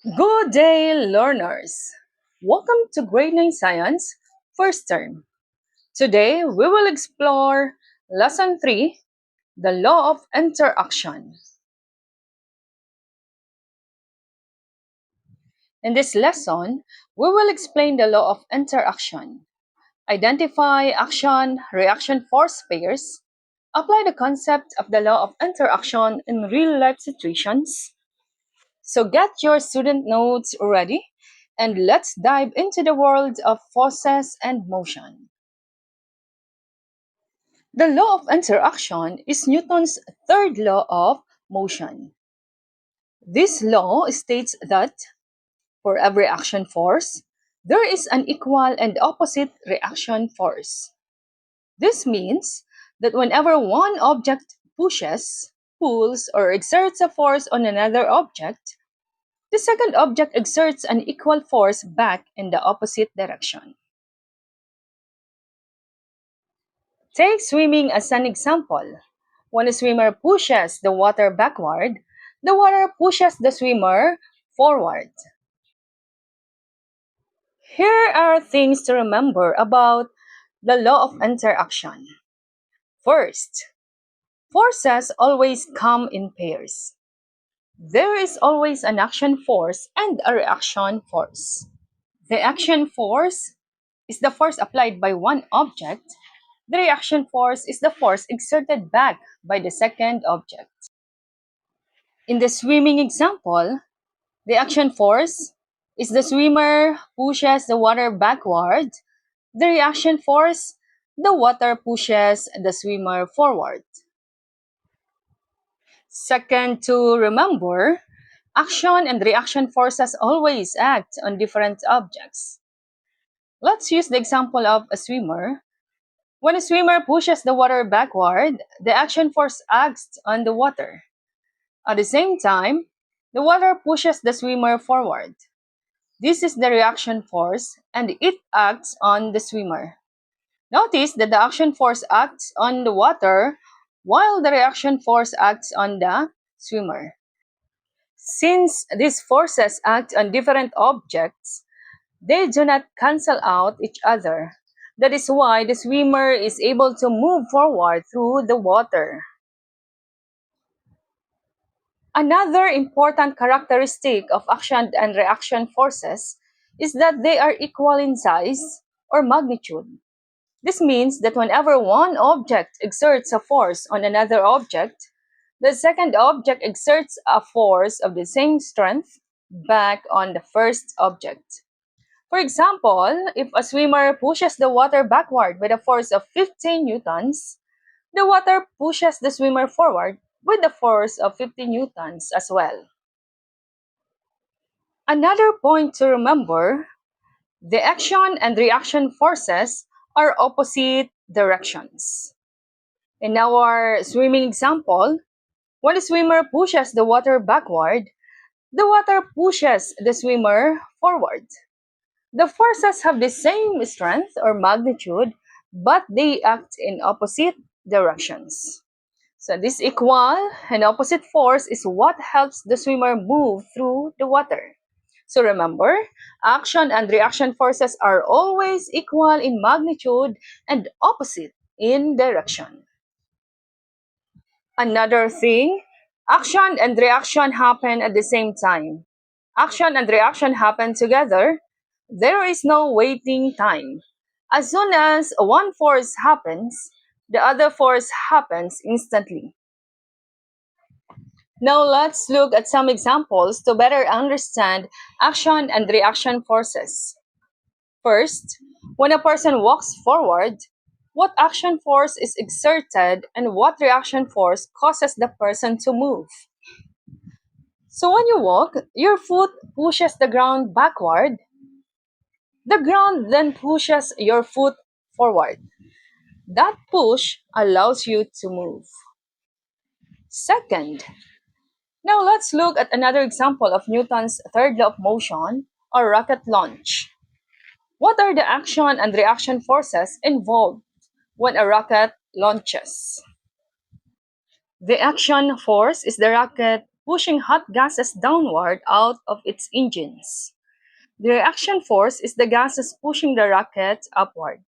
Good day, learners! Welcome to Grade 9 Science, first term. Today, we will explore Lesson 3, the Law of Interaction. In this lesson, we will explain the law of interaction, identify action-reaction force pairs, apply the concept of the law of interaction in real-life situations. So get your student notes ready and let's dive into the world of forces and motion. The law of interaction is Newton's third law of motion. This law states that for every action force, there is an equal and opposite reaction force. This means that whenever one object pushes, pulls, or exerts a force on another object, the second object exerts an equal force back in the opposite direction. Take swimming as an example. When a swimmer pushes the water backward, the water pushes the swimmer forward. Here are things to remember about the law of interaction. First, forces always come in pairs. There is always an action force and a reaction force. The action force is the force applied by one object. The reaction force is the force exerted back by the second object. In the swimming example, the action force is the swimmer pushes the water backward. The reaction force, the water pushes the swimmer forward. Second, to remember, action and reaction forces always act on different objects. Let's use the example of a swimmer. When a swimmer pushes the water backward, the action force acts on the water. At the same time, the water pushes the swimmer forward. This is the reaction force and it acts on the swimmer. Notice that the action force acts on the water while the reaction force acts on the swimmer. Since these forces act on different objects, they do not cancel out each other. That is why the swimmer is able to move forward through the water. Another important characteristic of action and reaction forces is that they are equal in size or magnitude. This means that whenever one object exerts a force on another object, the second object exerts a force of the same strength back on the first object. For example, if a swimmer pushes the water backward with a force of 15 newtons, the water pushes the swimmer forward with the force of 50 newtons as well. Another point to remember, the action and reaction forces are opposite directions. In our swimming example, when a swimmer pushes the water backward, the water pushes the swimmer forward. The forces have the same strength or magnitude, but they act in opposite directions. So this equal and opposite force is what helps the swimmer move through the water. So remember, action and reaction forces are always equal in magnitude and opposite in direction. Another thing, action and reaction happen at the same time. Action and reaction happen together. There is no waiting time. As soon as one force happens, the other force happens instantly. Now let's look at some examples to better understand action and reaction forces. First, when a person walks forward, what action force is exerted and what reaction force causes the person to move? So when you walk, your foot pushes the ground backward. The ground then pushes your foot forward. That push allows you to move. Second, now let's look at another example of Newton's third law of motion, or rocket launch. What are the action and reaction forces involved when a rocket launches? The action force is the rocket pushing hot gases downward out of its engines. The reaction force is the gases pushing the rocket upward.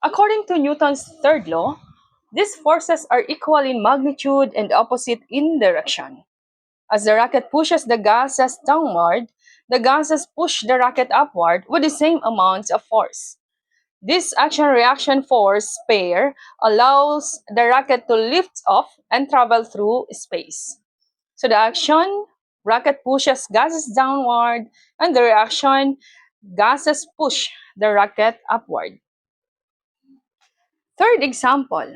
According to Newton's third law, these forces are equal in magnitude and opposite in direction. As the rocket pushes the gases downward, the gases push the rocket upward with the same amount of force. This action-reaction force pair allows the rocket to lift off and travel through space. So the action, rocket pushes gases downward, and the reaction, gases push the rocket upward. Third example,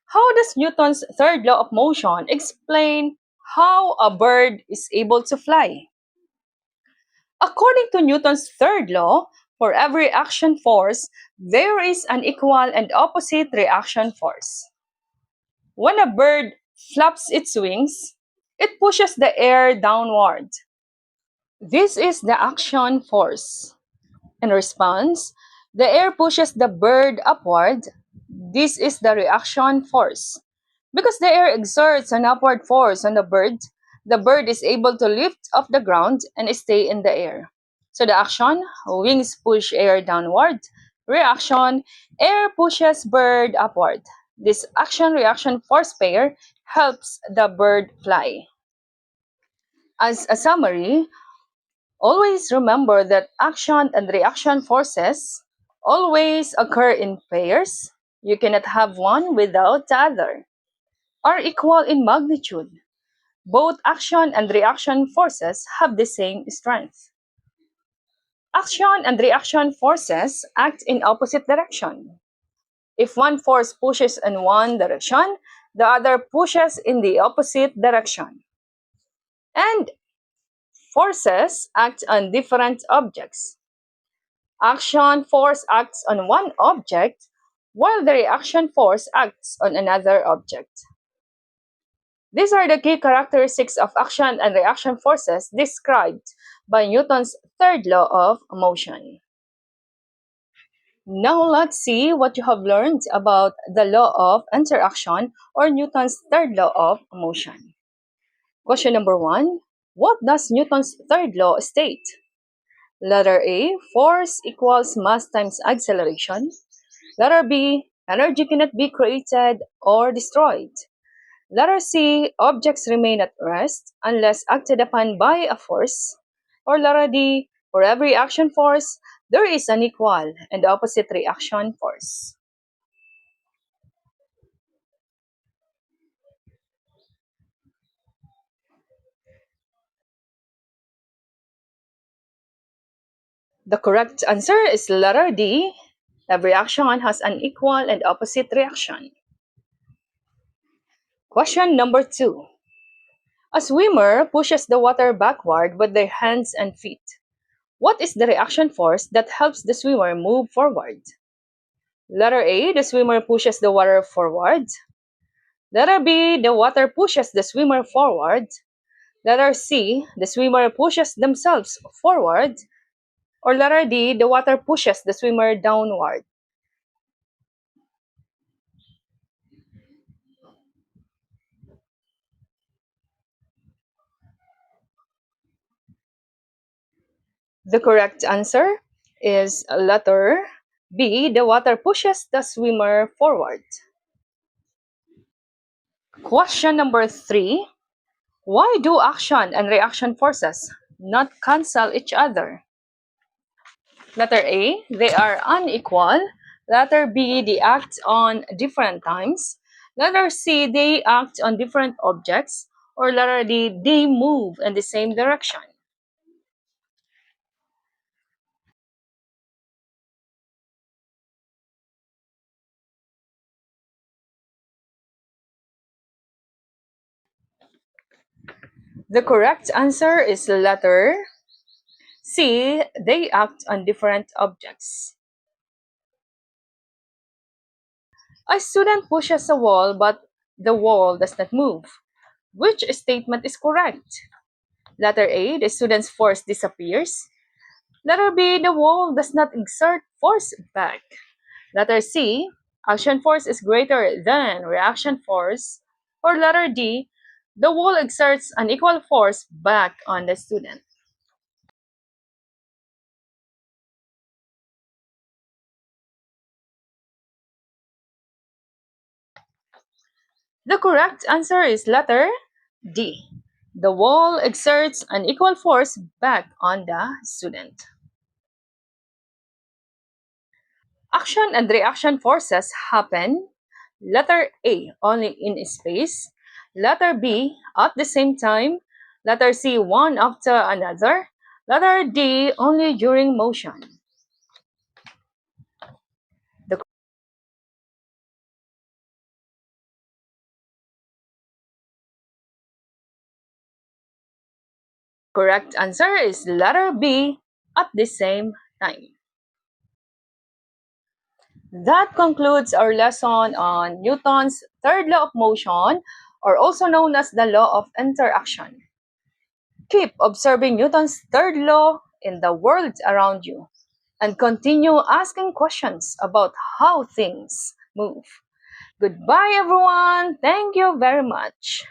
how does Newton's third law of motion explain how a bird is able to fly? According to Newton's third law, for every action force, there is an equal and opposite reaction force. When a bird flaps its wings, it pushes the air downward. This is the action force. In response, the air pushes the bird upward. This is the reaction force. Because the air exerts an upward force on the bird is able to lift off the ground and stay in the air. So the action, wings push air downward. Reaction, air pushes bird upward. This action-reaction force pair helps the bird fly. As a summary, always remember that action and reaction forces always occur in pairs. You cannot have one without the other. Are equal in magnitude. Both action and reaction forces have the same strength. Action and reaction forces act in opposite direction. If one force pushes in one direction, the other pushes in the opposite direction. And forces act on different objects. Action force acts on one object, while the reaction force acts on another object. These are the key characteristics of action and reaction forces described by Newton's third law of motion. Now let's see what you have learned about the law of interaction or Newton's third law of motion. Question number 1. What does Newton's third law state? Letter A, force equals mass times acceleration. Letter B, energy cannot be created or destroyed. Letter C, objects remain at rest unless acted upon by a force. Or letter D, for every action force, there is an equal and opposite reaction force. The correct answer is letter D. Every action has an equal and opposite reaction. Question number 2. A swimmer pushes the water backward with their hands and feet. What is the reaction force that helps the swimmer move forward? Letter A, the swimmer pushes the water forward. Letter B, the water pushes the swimmer forward. Letter C, the swimmer pushes themselves forward. Or letter D, the water pushes the swimmer downward. The correct answer is letter B, the water pushes the swimmer forward. Question number 3. Why do action and reaction forces not cancel each other? Letter A, they are unequal. Letter B, they act on different times. Letter C, they act on different objects. Or letter D, they move in the same direction. The correct answer is letter C, they act on different objects. A student pushes a wall but the wall does not move. Which statement is correct? Letter A, the student's force disappears. Letter B, the wall does not exert force back. Letter C, action force is greater than reaction force. Or letter D, The wall exerts an equal force back on the student. The correct answer is letter D. The wall exerts an equal force back on the student. Action and reaction forces happen letter A only in space, letter B at the same time, letter C one after another, letter D only during motion. The correct answer is letter B at the same time. That concludes our lesson on Newton's third law of motion, or also known as the law of interaction. Keep observing Newton's third law in the world around you and continue asking questions about how things move. Goodbye, everyone. Thank you very much.